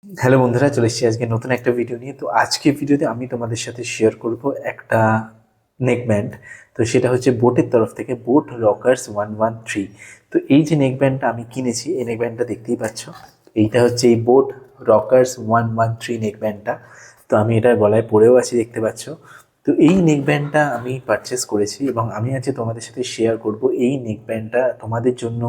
Hello বন্ধুরা, চলে এসেছি আজকে নতুন একটা ভিডিও নিয়ে। তো আজকে ভিডিওতে আমি তোমাদের সাথে শেয়ার করব একটা নেক ব্যান্ড। তো সেটা হচ্ছে বোটের তরফ থেকে বোট রকার্স 113। তো এই যে নেক ব্যান্ডটা আমি কিনেছি, এই নেক ব্যান্ডটা দেখতেই পাচ্ছ। এইটা হচ্ছে এই বোট রকার্স 113 নেক ব্যান্ডটা। তো আমি এটা গলায় পরেও আছি, দেখতে পাচ্ছ। তো এই নেক ব্যান্ডটা আমি পারচেস করেছি এবং আমি আজকে তোমাদের সাথে শেয়ার করব এই নেক ব্যান্ডটা তোমাদের জন্য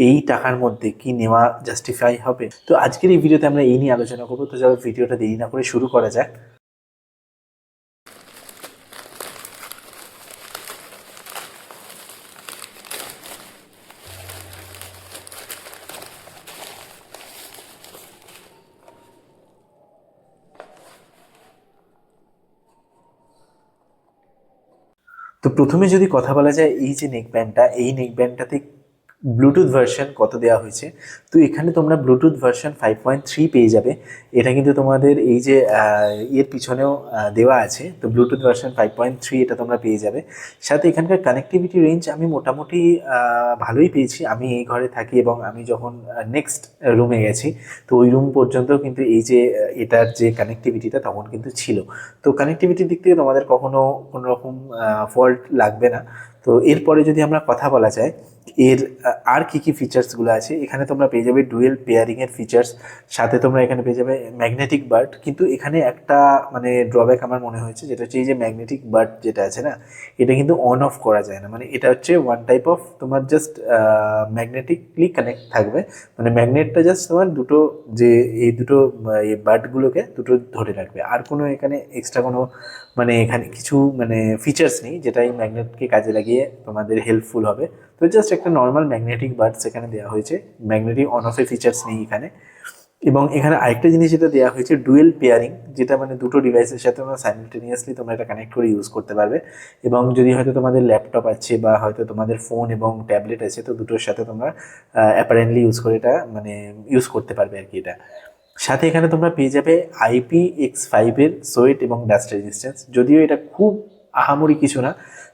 এই টাকার মধ্যে কি নেওয়া জাস্টিফাই হবে। তো আজকের এই ভিডিওতে আমরা এই নিয়ে আলোচনা করবো। তো চলো ভিডিওটা দেরি না করে শুরু করা যাক। তো প্রথমে যদি কথা বলা যায়, এই যে নেক ব্যান্ডটা, এই নেক ব্যান্ডটাতে ব্লুটুথ ভার্সন কত দেওয়া হয়েছে। তো এখানে তোমরা ব্লুটুথ ভার্সন 5.3 পেয়ে যাবে। এটা কিন্তু তোমাদের এই যে এর পিছনেও দেওয়া আছে। তো ব্লুটুথ ভার্সন 5.3 এটা তোমরা পেয়ে যাবে। সাথে এখানকার কানেক্টিভিটি রেঞ্জ আমি মোটামুটি ভালোই পেয়েছি। আমি এই ঘরে থাকি এবং আমি যখন নেক্সট রুমে গেছি, তো ওই রুম পর্যন্ত কিন্তু এই যে এটার যে কানেক্টিভিটিটা তখন কিন্তু ছিল। তো কানেক্টিভিটির দিক থেকে তোমাদের কখনো কোনো রকম ফল্ট লাগবে না। তো এরপরে যদি আমরা কথা বলা যায় এর আর কি কি ফিচার্সগুলো আছে, এখানে তোমরা পেয়ে যাবে ডুয়েল পেয়ারিংয়ের ফিচার্স। সাথে তোমরা এখানে পেয়ে যাবে ম্যাগনেটিক বার্ড। কিন্তু এখানে একটা মানে ড্রব্যাক আমার মনে হয়েছে, যেটা হচ্ছে এই যে ম্যাগনেটিক বার্ড যেটা আছে না, এটা কিন্তু অন অফ করা যায় না। মানে এটা হচ্ছে ওয়ান টাইপ অফ তোমার জাস্ট ম্যাগনেটিকলি কানেক্ট থাকবে। মানে ম্যাগনেটটা জাস্ট তোমার দুটো যে এই দুটো এই বার্ডগুলোকে দুটো ধরে রাখবে। আর কোনো এখানে এক্সট্রা কোনো মানে এখানে কিছু মানে ফিচার্স নেই যেটা এই ম্যাগনেটকে কাজে লাগিয়ে তোমাদের হেল্পফুল হবে। তো জাস্ট একটা নর্মাল ম্যাগনেটিক বার্ডস এখানে দেওয়া হয়েছে, ম্যাগনেটিক অন অফের ফিচার্স নেই এখানে। এবং এখানে আরেকটা জিনিস যেটা দেওয়া হয়েছে ডুয়েল পেয়ারিং, যেটা মানে দুটো ডিভাইসের সাথে তোমরা সাইমেলটেনিয়াসলি তোমরা এটা কানেক্ট করে ইউজ করতে পারবে। এবং যদি হয়তো তোমাদের ল্যাপটপ আছে বা হয়তো তোমাদের ফোন এবং ট্যাবলেট আছে, তো দুটোর সাথে তোমরা অ্যাপারেন্টলি ইউজ করে এটা মানে ইউজ করতে পারবে আর কি এটা। সাথে এখানে তোমরা পেয়ে যাবে IPX5-এর সোয়েট এবং ডাস্ট রেজিস্ট্যান্স। যদিও এটা খুব আহামরি কিছু না,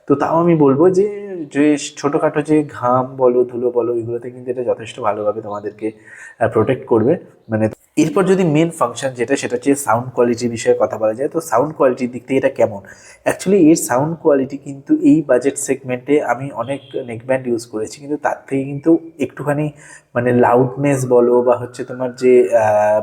তো তাও আমি বলবো যে যে ছোটোখাটো যে ঘাম বলো ধুলো বলো এগুলোতে কিন্তু এটা যথেষ্ট ভালোভাবে তোমাদেরকে প্রোটেক্ট করবে। মানে এরপর যদি মেন ফাংশন যেটা, সেটা হচ্ছে সাউন্ড কোয়ালিটির বিষয়ে কথা বলা যায়। তো সাউন্ড কোয়ালিটির দিক থেকে এটা কেমন, অ্যাকচুয়ালি এর সাউন্ড কোয়ালিটি কিন্তু এই বাজেট সেগমেন্টে আমি অনেক নেকব্যান্ড ইউজ করেছি, কিন্তু তার থেকে কিন্তু একটুখানি মানে লাউডনেস বলো বা হচ্ছে তোমার যে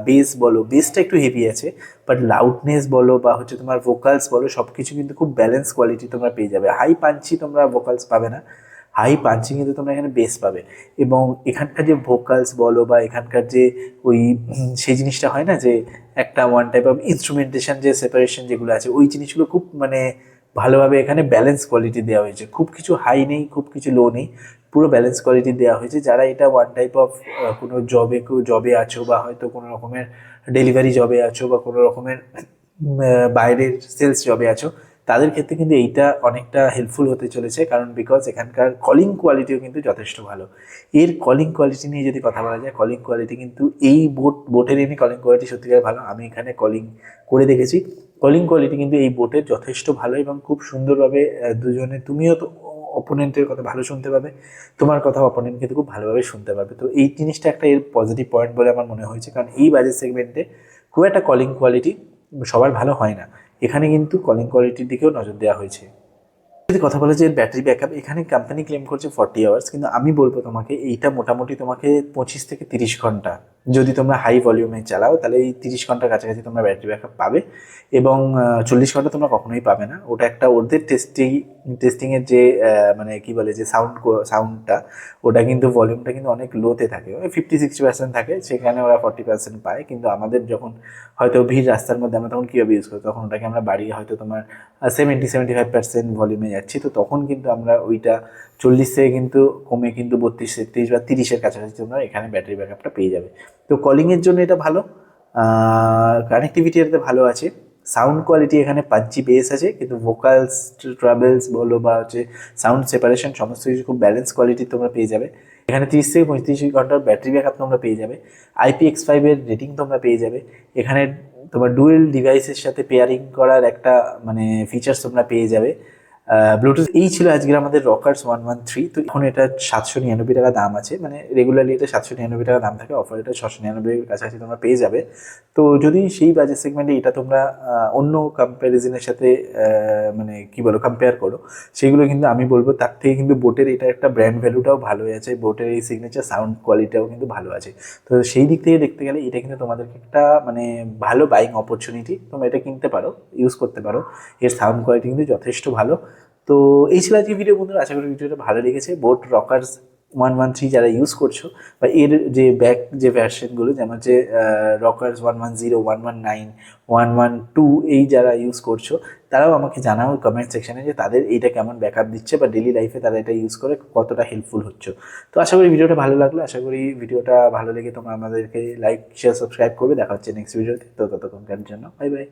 বেস বলো, বেসটা একটু হেভি আছে, বাট লাউডনেস বলো বা হচ্ছে তোমার ভোকালস বলো, সব কিছু কিন্তু খুব ব্যালেন্স কোয়ালিটি তোমরা পেয়ে যাবে। হাই পাঞ্চি তোমরা ভোকালস পাবে না, হাই পাঞ্চিং কিন্তু তোমরা এখানে বেস পাবে। এবং এখানকার যে ভোকালস বলো বা এখানকার যে ওই সেই জিনিসটা হয় না যে একটা ওয়ান টাইপ অফ ইনস্ট্রুমেন্টেশন যে সেপারেশন যেগুলো আছে, ওই জিনিসগুলো খুব মানে ভালোভাবে এখানে ব্যালেন্স কোয়ালিটি দেওয়া হয়েছে। খুব কিছু হাই নেই, খুব কিছু লো নেই, পুরো ব্যালেন্স কোয়ালিটি দেওয়া হয়েছে। যারা এটা ওয়ান টাইপ অফ কোনো জবে আছো বা হয়তো কোনো রকমের ডেলিভারি জবে আছো বা কোনো রকমের বাইরের সেলস জবে আছো, তাদের ক্ষেত্রে কিন্তু এইটা অনেকটা হেল্পফুল হতে চলেছে। কারণ বিকজ এখানকার কলিং কোয়ালিটিও কিন্তু যথেষ্ট ভালো। এর কলিং কোয়ালিটি নিয়ে যদি কথা বলা যায়, কলিং কোয়ালিটি কিন্তু এই বোটের এমনি কলিং কোয়ালিটি সত্যিকার ভালো। আমি এখানে কলিং করে দেখেছি, কলিং কোয়ালিটি কিন্তু এই বোটের যথেষ্ট ভালো এবং খুব সুন্দরভাবে দুজনে, তুমিও তো অপোনেন্টের কথা ভালো শুনতে পাবে, তোমার কথা অপোনেন্ট কিন্তু খুব ভালোভাবে শুনতে পাবে। তো এই জিনিসটা একটা এর পজিটিভ পয়েন্ট বলে আমার মনে হয়েছে, কারণ এই বাজেট সেগমেন্টে খুব একটা কলিং কোয়ালিটি সবার ভালো হয় না। এখানে কিন্তু কলিং কোয়ালিটির দিকেও নজর দেওয়া হয়েছে। যদি কথা বলা যায় ব্যাটারি ব্যাকআপ, এখানে কোম্পানি ক্লেম করছে 40 আওয়ার্স, কিন্তু আমি বলবো তোমাকে এইটা মোটামুটি তোমাকে 25 থেকে 30 ঘন্টা যদি তোমরা হাই ভলিউমে চালাও, তাহলে এই 30 ঘন্টার কাছাকাছি তোমরা ব্যাটারি ব্যাকআপ পাবে। এবং 40 ঘন্টা তোমরা কখনোই পাবে না। ওটা একটা ওদের টেস্টিংয়ের যে মানে কি বলে যে সাউন্ডটা, ওটা কিন্তু ভলিউমটা কিন্তু অনেক লোতে থাকে, ওই 50-60% থাকে, সেখানে ওরা 40% পায়। কিন্তু আমাদের যখন হয়তো ভিড় রাস্তার মধ্যে আমরা তখন কীভাবে ইউজ করি, তখন ওটাকে আমরা বাড়িয়ে হয়তো তোমার 70-75% ভলিউমে যাচ্ছি, তো তখন কিন্তু আমরা ওইটা 40 থেকে কিন্তু কমে কিন্তু 32-33 বা 30-এর কাছাকাছি তোমরা এখানে ব্যাটারি ব্যাকআপটা পেয়ে যাবে। তো কলিংয়ের জন্য এটা ভালো, কানেক্টিভিটি এটাতে ভালো আছে। সাউন্ড কোয়ালিটি এখানে পাঞ্চি বেস আছে, কিন্তু ভোকালস ট্রাভেলস বলো বা হচ্ছে সাউন্ড সেপারেশন সমস্ত কিছু খুব ব্যালেন্স কোয়ালিটি তোমরা পেয়ে যাবে। এখানে 30 থেকে 35 ঘন্টার ব্যাটারি ব্যাকআপ তোমরা পেয়ে যাবে। IPX5-এর রেটিং তোমরা পেয়ে যাবে। এখানে তোমার ডুয়েল ডিভাইসের সাথে পেয়ারিং করার একটা মানে ফিচার্স তোমরা পেয়ে যাবে। ব্লুটুথ। এই ছিল আজকের আমাদের রকার্স 113। তো এখন এটা 799 টাকা দাম আছে, মানে রেগুলারলি এটা 799 টাকা দাম থাকে, অফার এটা 699 এর কাছাকাছি তোমরা পেয়ে যাবে। তো যদি সেই বাজেট সেগমেন্টে এটা তোমরা অন্য কম্প্যারিজনের সাথে মানে কি বলো কম্পেয়ার করো, সেগুলো কিন্তু আমি বলবো তার থেকে কিন্তু বোটের এটা একটা ব্র্যান্ড ভ্যালুটাও ভালো আছে, বোটের এই সিগনেচার সাউন্ড কোয়ালিটিটাও কিন্তু ভালো আছে। তো সেই দিক থেকে দেখতে গেলে এটা কিন্তু তোমাদেরকে একটা মানে ভালো বাইং অপরচুনিটি, তোমরা এটা কিনতে পারো, ইউজ করতে পারো। এর সাউন্ড কোয়ালিটি কিন্তু যথেষ্ট ভালো। তো এই ছিল আজকে ভিডিও বন্ধুরা, আশা করি ভিডিওটা ভালো লেগেছে। বোট রকার্স 113 যারা ইউজ করছো, বা এর যে ব্যাক যে ভার্সনগুলো, যেমন যে রকার্স 110, 119, 112 এই যারা ইউজ করছো, তারাও আমাকে জানাও কমেন্ট সেকশনে যে তাদের এইটা কেমন ব্যাকআপ দিচ্ছে, বা ডেলি লাইফে তারা এটা ইউজ করে কতটা হেল্পফুল হচ্ছে। তো আশা করি ভিডিওটা ভালো লাগলো, আশা করি ভিডিওটা ভালো লেগে তোমরা আমাদেরকে লাইক শেয়ার সাবস্ক্রাইব করবে। দেখা হচ্ছে নেক্সট ভিডিওতে। তো ততক্ষণকার জন্য বাই বাই।